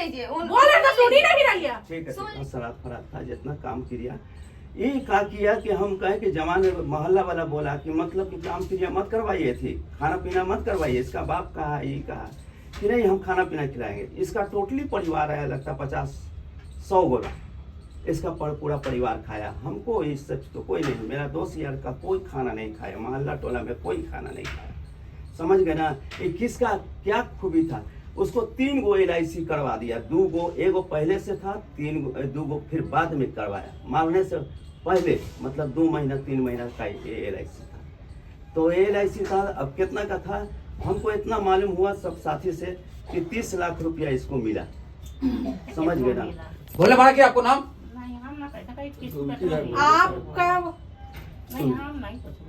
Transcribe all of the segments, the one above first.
लीजिए बोले तो सुनी नहीं रही है। ठीक है, सरात फरात था जितना काम किया ये का किया कि हम कहे कि जमाने मोहल्ला वाला बोला कि मतलब कि काम क्रिया मत करवाइए थी, खाना पीना मत करवाइए। इसका बाप कहा, ये कहा कि नहीं हम खाना पीना खिलाएंगे। इसका टोटली परिवार आया लगता 50-100 गोला, इसका पूरा परिवार खाया। हमको इस सब तो कोई नहीं, मेरा दोस्त यार का कोई खाना नहीं खाया, मोहल्ला टोला में कोई खाना नहीं खाया। समझ गए ना, ये किसका क्या खूबी था। उसको 3 गो LIC करवा दिया, 2 गो, एगो पहले से था, 2 गो फिर बाद में करवाया। मारने से पहले मतलब 2 महीना 3 महीना का ये LIC था। तो LIC था, अब कितना का था हमको इतना मालूम हुआ सब साथी से कि 30 लाख रुपया इसको मिला। समझ गए ना। बोले बड़ा क्या आपको नाम आपका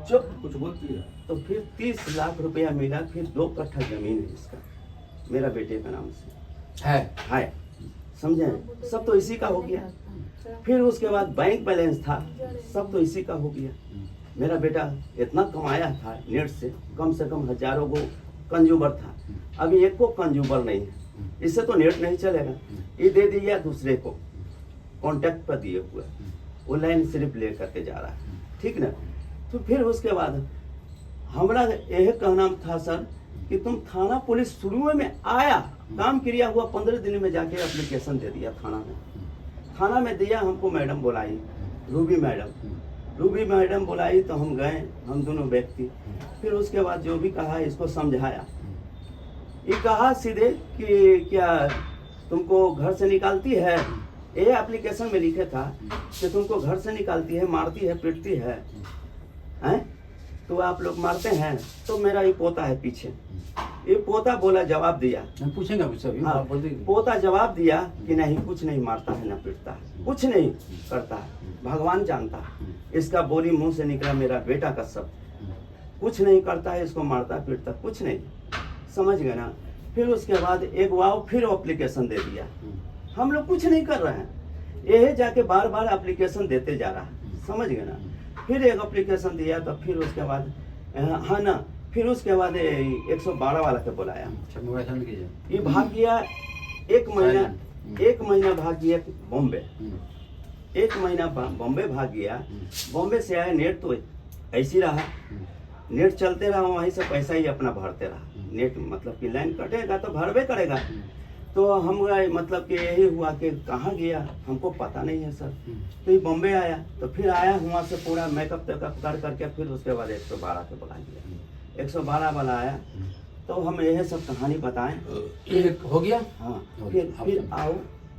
चुप, कुछ बोलती है। तो फिर 30 लाख रुपया मिला, फिर 2 कट्ठा जमीन है इसका, मेरा बेटे का नाम से है। समझे, सब तो इसी का हो गया। फिर उसके बाद बैंक बैलेंस था, सब तो इसी का हो गया। मेरा बेटा इतना कमाया था नेट से कम हजारों को कंज्यूमर था, अभी एक को कंज्यूमर नहीं है। इससे तो नेट नहीं चलेगा, ये दे दिया दूसरे को, कॉन्टैक्ट पर दिए हुए, वो लाइन सिर्फ ले करके जा रहा है, ठीक ना। तो फिर उसके बाद हमारा यह कहना था सर कि तुम थाना पुलिस शुरू में आया, काम क्रिया हुआ 15 दिन में जाके एप्लीकेशन दे दिया थाना में दिया। हमको मैडम बुलाई, रूबी मैडम बुलाई, तो हम गए, हम दोनों व्यक्ति। फिर उसके बाद जो भी कहा इसको समझाया। ये कहा सीधे कि क्या तुमको घर से निकालती है, ये एप्लीकेशन में लिखे था कि तुमको घर से निकालती है, मारती है, पीटती है, हैं? तो आप लोग मारते हैं। तो मेरा ये पोता है पीछे, ये पोता बोला, जवाब दिया, पूछेंगे हाँ, पोता जवाब दिया कि नहीं कुछ नहीं मारता है ना पीटता है, कुछ नहीं करता है, भगवान जानता है। इसका बोली मुंह से निकला मेरा बेटा का सब, कुछ नहीं करता है, इसको मारता पीटता कुछ नहीं। समझ गए ना। फिर उसके बाद एक वाव फिर एप्लीकेशन दे दिया, हम लोग कुछ नहीं कर रहे हैं, यही जाके बार एप्लीकेशन देते जा रहा है। समझ गए ना। फिर एक एप्लीकेशन दिया, तो फिर उसके बाद हाँ ना, फिर उसके बाद 112 वाला के बुलाया, ये भाग गया 1 महीना भाग गया बॉम्बे, 1 महीना बॉम्बे भाग गया। बॉम्बे से आया, नेट तो ऐसी रहा, नेट चलते रहा, वहीं से पैसा ही अपना भरते रहा। नेट मतलब कि लाइन कटेगा तो भरबे करेगा। तो हम मतलब कि यही हुआ कि कहाँ गया हमको पता नहीं है सर। तो ये बॉम्बे आया, तो फिर आया वहाँ से पूरा मेकअप कर करके फिर उसके बाद 112 के बुला दिया। 112 वाला आया, तो हम यही सब कहानी बताएं। हो गया। हाँ, फिर आओ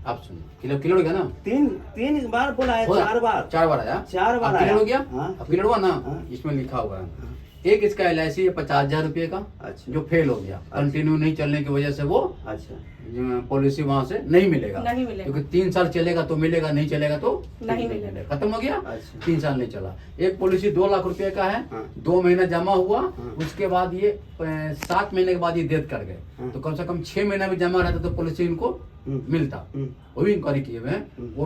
आप सुनो, क्लियर हो गया ना। 3 बार बुलाया, 4 बार आया, 4 बार क्लियर हो गया। हाँ, अब क्लियर हुआ ना। इसमें लिखा हुआ है एक इसका LIC है 50,000 रुपये का, अच्छा, जो फेल हो गया, कंटिन्यू नहीं चलने की वजह से वो अच्छा पॉलिसी वहाँ से नहीं मिलेगा, क्योंकि 3 साल चलेगा तो मिलेगा, नहीं चलेगा तो नहीं मिलेगा, खत्म हो गया। अच्छा। 3 साल नहीं चला। एक पॉलिसी 2 लाख रुपए का है, हाँ। 2 महीना जमा हुआ, हाँ। उसके बाद ये 7 महीने के बाद ये डेथ कर गए, हाँ। तो कम से कम 6 महीना भी जमा रहता तो पॉलिसी इनको मिलता। वो भी इंक्वायरी किए हुए हैं, वो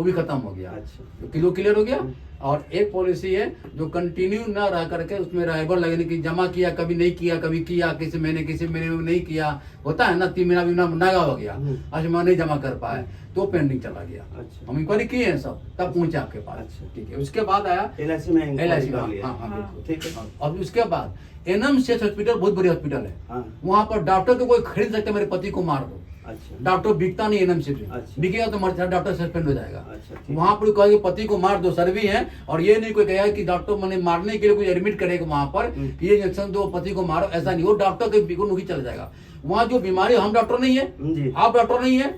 भी खत्म हो गया। अच्छा, किलो क्लियर हो गया। और एक पॉलिसी है जो कंटिन्यू ना रह करके उसमें राइबर लगने की, जमा किया कभी नहीं किया, कभी किया किसी महीने में नहीं किया, होता है ना, 3 महीना भी नागा हो गया, आज मैं नहीं जमा कर पाए तो पेंडिंग चला गया। अच्छा। हम इंक्वायरी किए हैं सब, तब पहुंचे आपके पास। अच्छा। ठीक है। उसके बाद आया LIC में LIC। हाँ, ठीक है। अब उसके बाद NMCH हॉस्पिटल बहुत बड़ी हॉस्पिटल है, हाँ। वहाँ पर डॉक्टर तो कोई खरीद सकते, मेरे पति को मार दो, अच्छा, डॉक्टर बिकता नहीं NMCH में। अच्छा। बिकेगा तो मर डॉक्टर सस्पेंड हो जाएगा। अच्छा, ठीक। वहाँ पर कहेगा पति को मार दो, सर भी है, और ये नहीं कोई कहेगा कि डॉक्टर मैंने मारने के लिए कोई एडमिट करेगा वहाँ पर, ये इंजेक्शन दो पति को मारो, ऐसा नहीं, वो डॉक्टर के बिगुन ही चला जाएगा। वहाँ जो बीमारी, हम डॉक्टर नहीं है जी, आप डॉक्टर नहीं है,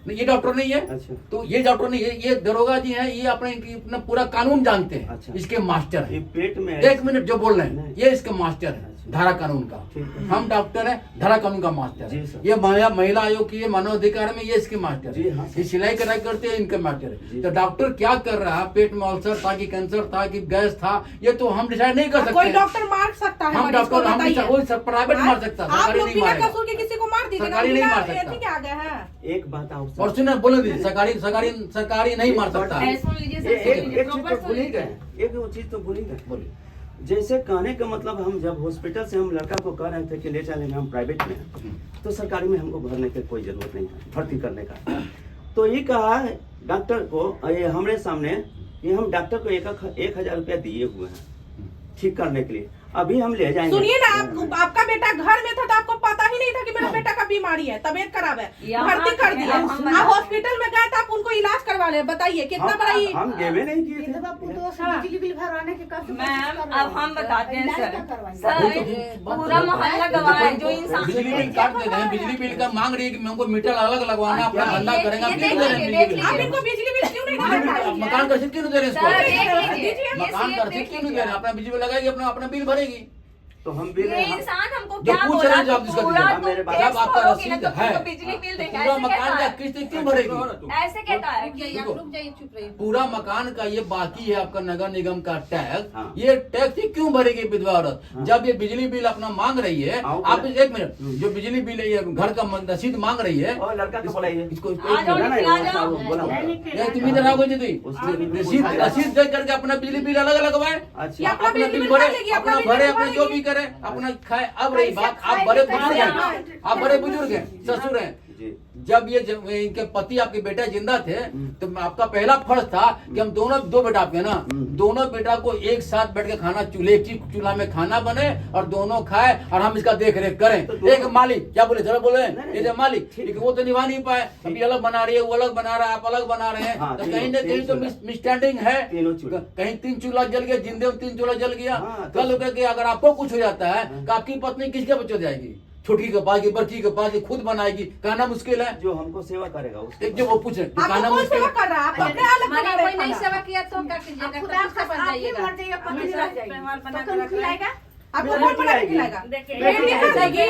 ये डॉक्टर नहीं है, अच्छा, तो ये डॉक्टर नहीं है, ये दरोगा जी है, ये अपना पूरा कानून जानते हैं। अच्छा। इसके मास्टर ये है। पेट में 1 मिनट जो बोल रहे हैं, ये इसके मास्टर है, अच्छा। धारा कानून का। ठीक है। हम डॉक्टर है, धारा कानून का मास्टर जी है। सर। ये महिला आयोग की, ये मानवाधिकार में ये इसके मास्टर जी, हाँ है। सर। ये सिलाई कढ़ाई करते हैं, इनके मास्टर जी। है। तो डॉक्टर क्या कर रहा है, पेट में अल्सर था कि कैंसर था कि गैस था, ये तो हम डिसाइड नहीं कर सकते। कोई डॉक्टर मार सकता है, हम डॉक्टर, हम प्राइवेट मार सकता है, आप सरकारी लोग नहीं बिना मारेगा। कसूर के किसी को मार दीजिएगा, सरकारी नहीं मार बिना सकता। एथी के आ गए हैं। एक बात आप और सुने बोले दीजिए, सरकारी नहीं मार सकता है। सुन लीजिए एक चीज तो भूल ही गए, एक चीज तो भूल ही गए। बोलिए। जैसे कहने का मतलब हम जब हॉस्पिटल से हम लड़का को कह रहे थे कि ले चलेंगे हम प्राइवेट में, तो सरकारी में हमको भरने की कोई जरूरत नहीं था भर्ती करने का। तो ये कहा डॉक्टर को ये हमारे सामने कि हम डॉक्टर को 1,000 रुपया दिए हुए हैं ठीक करने के लिए, अभी हम ले जाएंगे। सुनिए ना, आपका बेटा घर में था तो आपको पता ही नहीं था कि मेरा बेटा का बीमारी है, तबीयत खराब है, भर्ती कर दिया। आप हॉस्पिटल में गए तो आप उनको इलाज करवा रहे, बताइए कितना बड़ा ये। हम गेवे नहीं किए थे। बिजली बिल भरवाने के कब मैम अब हम बताते हैं सर पूरा मोहल्ला गवाह है जो इंसान बिजली बिल काट दे रहे हैं, बिजली बिल का मांग रही है कि हमको मीटर अलग लगवाना है, अपना धंधा करेंगे, आप क्यों दे रहे हैं बिजली बिल? आप इनको बिजली बिल क्यों नहीं दे रहे? मकान का रसीद क्यों नहीं दे रहे हैं सर, इसको? देख लीजिए, मकान का रसीद क्यों नहीं दे रहे हैं? अपना बिजली बिल लगाएगी, अपना बिल भरेगी। तो हम भी ये इंसान हमको जो क्या पूछ बोला रहे हैं जो आप जिसका पूरा दीजिए, तुम मेरे पास टैक्स आपका भरोगे ना रसीद तो है, तुमको बिजली बिल देंगे, पूरा ऐसे मकान कहता का है, किस्त क्यों भरेगी? ऐसे कहता है। पूरा मकान का ये बाकी है आपका नगर निगम का टैक्स, हाँ। ये टैक्स ही क्यों भरेगी विधवा औरत? हाँ। जब ये बिजली बिल अपना मांग रही है, आओ, आप एक मिनट, जो बिजली बिल है ये घर का रसीद मांग रही है, और लड़का को बुलाइए। इसको आ जाओ, ना, निकल आ जाओ। तुम इधर आओ जी, उसने रसीद रसीद दे करके अपना बिजली बिल अलग लगवाए, अच्छा या अपना अपना बिजली बिल बिल भरे, भर लेगी, अपना अपना भरे, बिल अपना जो भरेगी। भी करे, अपना खाए। अब रही बात, आप बड़े बुजुर्ग हैं, आप बड़े बुजुर्ग हैं, ससुर हैं। जी जब इनके पति आपके बेटा जिंदा थे तो आपका पहला फर्ज था कि हम दोनों दो बेटा आपके ना, दोनों बेटा को एक साथ बैठ के खाना चूल्हा में खाना बने और दोनों खाए और हम इसका देख रेख करें। तो एक मालिक क्या बोले, जरा बोले नहीं, ये जो मालिक, लेकिन वो तो निभा नहीं पाए, अभी अलग बना रही है, वो अलग बना रहा है, आप अलग बना रहे हैं। हाँ, तो कहीं ना कहीं तो मिसस्टैंडिंग है, कहीं 3 चूल्हा जल गया, जिंदे में 3 चूल्हा जल गया। हाँ, तो- कल होकर के अगर आपको कुछ हो जाता है तो आपकी पत्नी किसके बच्चों जाएगी? छोटी के पास, बच्ची के पास, खुद बनाएगी, कहना मुश्किल है। जो हमको सेवा करेगा उसके एक जो वो पूछे आपको कहना कौन मुश्किल सेवा है। कर रहा है? आप अपने अलग बना रहे हैं खाना। सेवा किया तो क्या कीजिएगा? खुदा का बन जाइएगा, पत्नी रह जाएगी तो कौन खिलाएगा? आपको कौन बना के खिलाएगा? बेटी खा देगी,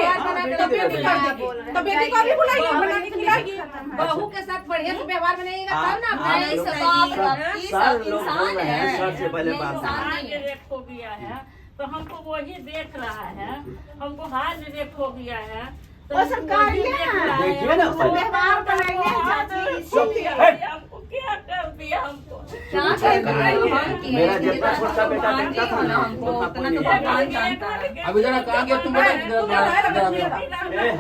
तो बेटी कर देगी, तो बेटी को भी बुलाइए, बना के खिलाएगी। बहू के साथ बढ़िया से व्यवहार बनाइएगा तब ना आप नहीं, लोग सब आप- ये साल सब लोग इंसान बोल रहे हैं, है। सर से पहले ये बात इंसान सुनो। नहीं है। रेप हो गया है तो हमको वही देख रहा है, हमको हार्ट रेप हो गया है तो वो सरकारी वही है। देख रहा है। देखिए ना, हमको व्यवहार बनाइए, हार्ट चाची, रेप सुन हो लिया। गया है, हमको क्या कर दिया हमको। क्या कर रहा है? हम किए, मेरा ये जितना तो छोटा बेटा भगवान दिखता ही था हो ना, ना हमको, उतना उतना कोई तो नहीं। भगवान जानता है। अभी जरा कहाँ गया तुम?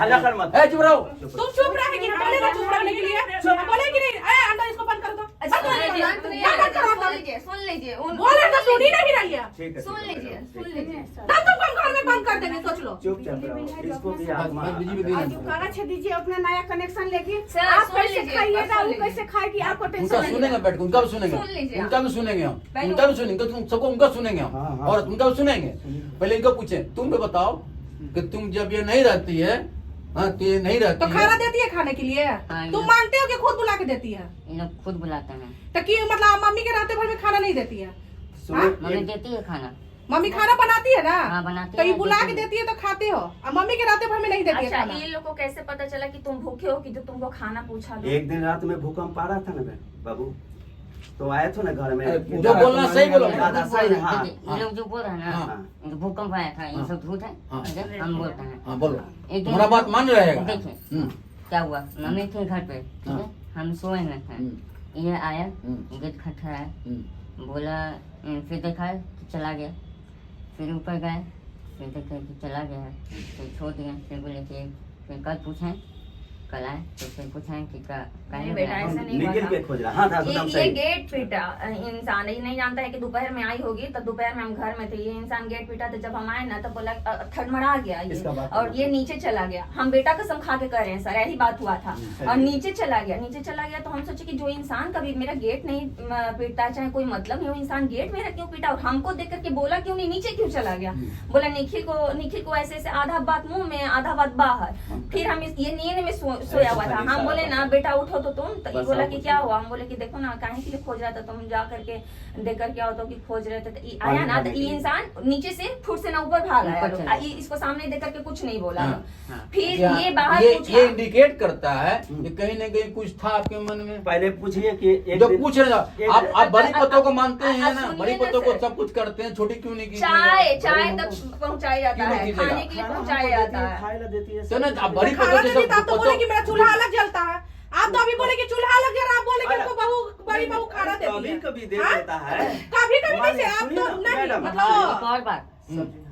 हल्ला कर मत। चुप रहो। तुम चुप रहेगी, बोले ना चुप रहने के लिए, बोले कि नहीं? अंदर इसको बंद कर दो, अच्छा, बंद कर दो, सुन बंद करो अंदर। लीजिए, सुन लीजिए, बोले तो सुन ही नहीं रही है, ठीक है, सुन ठीक है, लीजिए, ठीक सुन है। लीजिए। तब तुम घर में बंद कर देंगे, सोच लो। चुपचाप रहो, इसको भी आत्मा बिजली बिल और जो कागज है दीजिए अपना नया कनेक्शन लेके, सर, आप सुन कैसे लीजिए, खाइएगा, सुन वो लीजिए। कैसे खाएगी, आपको उनका टेंशन नहीं सुनेंगे, बैठ के उनका भी सुनेंगे, सुन लीजिए उनका भी सुनेंगे हम, पहले- उनका भी सुनेंगे, तुम सबको उनका सुनेंगे हम, हाँ, हाँ। और उनका भी सुनेंगे। पहले इनको पूछे, तुम भी बताओ कि तुम जब ये नहीं रहती है, हाँ तो ये नहीं तो रहती खाना है, देती है खाने के लिए? हाँ, तुम ये- मानते हो कि खुद बुला के देती है? ये लोग खुद बुलाते हैं। तो कि मतलब मम्मी के रहते भर में खाना नहीं देती है? सुनो, मम्मी ये- देती है खाना। मम्मी खाना बनाती है ना? हाँ, बनाती तो ये है, बुला के देती है। देती है तो खाते हो, और मम्मी के रहते भर में नहीं देती है अच्छा, खाना। ये लोग को कैसे पता चला कि तुम भूखे हो कि जो तुमको खाना पूछा लो? एक दिन रात में भूकंप आ रहा था ना बहन बाबू, तो आए थे ना घर में। जो बोलना सही बोलो। दादा सही, हाँ ये लोग जो बोल रहे हैं हाँ। ना, ये भूकंप आया था, ये सब झूठ है, हाँ। हम बोलते हैं। हाँ बोलो, एक दिन- तुम्हारा बात मान रहेगा। देखिए क्या हुआ, मम्मी थे घर पे, ठीक है, हम सोए में थे, ये आया, गेट खटखटाया, बोला, फिर देखा तो चला गया, फिर ऊपर गए, फिर देखे कि चला गया है, फिर छोड़ दिया, फिर बोले कि फिर कल पूछें, कल आए तो फिर पूछें कि नहीं बेटा, ऐसा नहीं हुआ निकल था। के खोज रहा, हाँ था एकदम ये सही। गेट पीटा इंसान, ये नहीं जानता है कि दोपहर में आई होगी, तो दोपहर में हम घर में थे, ये इंसान गेट पीटा, तो जब हम आए ना तो बोला थड़मड़ा गया इसका ये, बात और है। ये नीचे चला गया। हम बेटा कसम खा के कह रहे हैं सर, यही बात हुआ था। और नीचे चला गया, नीचे चला गया, तो हम सोचे कि जो इंसान कभी मेरा गेट नहीं पीटता है, चाहे कोई मतलब नहीं, वो इंसान गेट मेरा क्यों पीटा, और हमको देख करके बोला क्यों नहीं, नीचे क्यों चला गया? बोला निखिल को ऐसे ऐसे आधा बात मुंह में आधा बात बाहर। फिर हम ये नींद में सोया हुआ था, हम बोले ना बेटा उठो तो तुम, तो ये बस बोला आप कि उठो। क्या हुआ? हम बोले कि देखो ना काहे के लिए खोज रहा था, तुम जा करके देख करके आओ, तो कि खोज रहे थे, तो ये आया ना, तो ये इंसान नीचे से फुट से ना ऊपर भाग आया, ऊपर चला। इसको सामने देख करके कुछ नहीं बोला। हाँ, हाँ। फिर क्या- ये बाहर ये पूछा, इंडिकेट करता है कि कहीं ना कहीं कुछ था आपके मन में। पहले पूछिए कि एक जो दिन- पूछ रहे एक- हो, आप बड़ी पतों को मानते हैं ना, सुनिए बड़ी ना पतों को सर। सब कुछ करते हैं, छोटी क्यों नहीं की? चाय बड़ी- तक पहुंचाया जाता क्यों नहीं है, कीजिएगा? खाने के लिए खाना पहुंचाया हमको देती जाता है, है। खाए ला देती है, तो ना, सब आप बड़ी देती खाना पतों देती तो आप तो बोले कि मेरा चूल्हा पतों अलग जलता है, आप तो अभी बोले कि चूल्हा लग गया, आप बोले कि हमको बहू बड़ी बहू खाना देती कभी है। कभी दे हाँ? देता है। कभी कभी माने, कैसे? आप सुनिए तो ना, नहीं मैडम, मतलब एक और बात,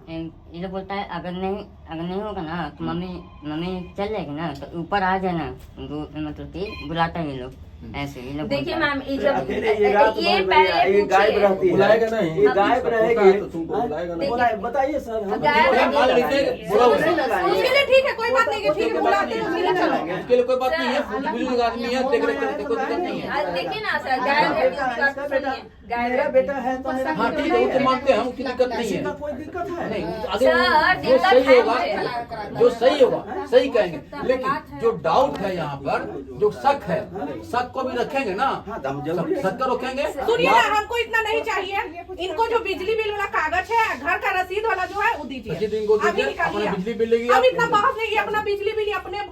ये लोग बोलता है अगर नहीं होगा ना तो मम्मी चल जाएगी ना तो ऊपर आ जाना, मतलब कि बुलाता है ये लोग ऐसे। ये लोग देखिए बोलता है। मैम, ये जब अकेले ये रात ये भर पहले ये गायब पूछिए। रहती है, बुलाएगा नहीं। ये गायब रहेगी तो तुमको बुलाएगा नहीं। बुलाए, बताइए सर, हम गायब नहीं मान लीजिए लगाएंगे। बुरा हो नहीं लगाएंगे। उसके लिए ठीक है, कोई बात नहीं है, ठीक है बुलाते हैं, उसके लिए चलो। उसके लिए कोई बात नहीं है, बुजुर्ग आदमी है, देख रेख करते कोई दिक्कत नहीं है। देखिए ना सर, गायब रहती है, उसका इसका बेटा, गायब मेरा रहती है। बेटा है तो मेरा हाँ ठीक है, वो तो मानते हैं हम, उसकी दिक्कत नहीं किसी है। का कोई दिक्कत है नहीं सर, अगर जो दिक्कत सही है होगा, मुझे। जो सही होगा सही कहेंगे, लेकिन जो डाउट है यहाँ पर, जो शक है, शक को भी रखेंगे ना, हाँ, दम जरूरी है। शक को रखेंगे। सुनिए ना, हमको इतना नहीं चाहिए, इनको जो बिजली बिल वाला कागज है, घर का रसीद वाला जो है वो दीजिए। रसीद इनको दीजिए, अभी निकालिए। अपना बिजली बिल लेगी अब आप। इतना बहस नहीं, अपना बिजली बिल अपने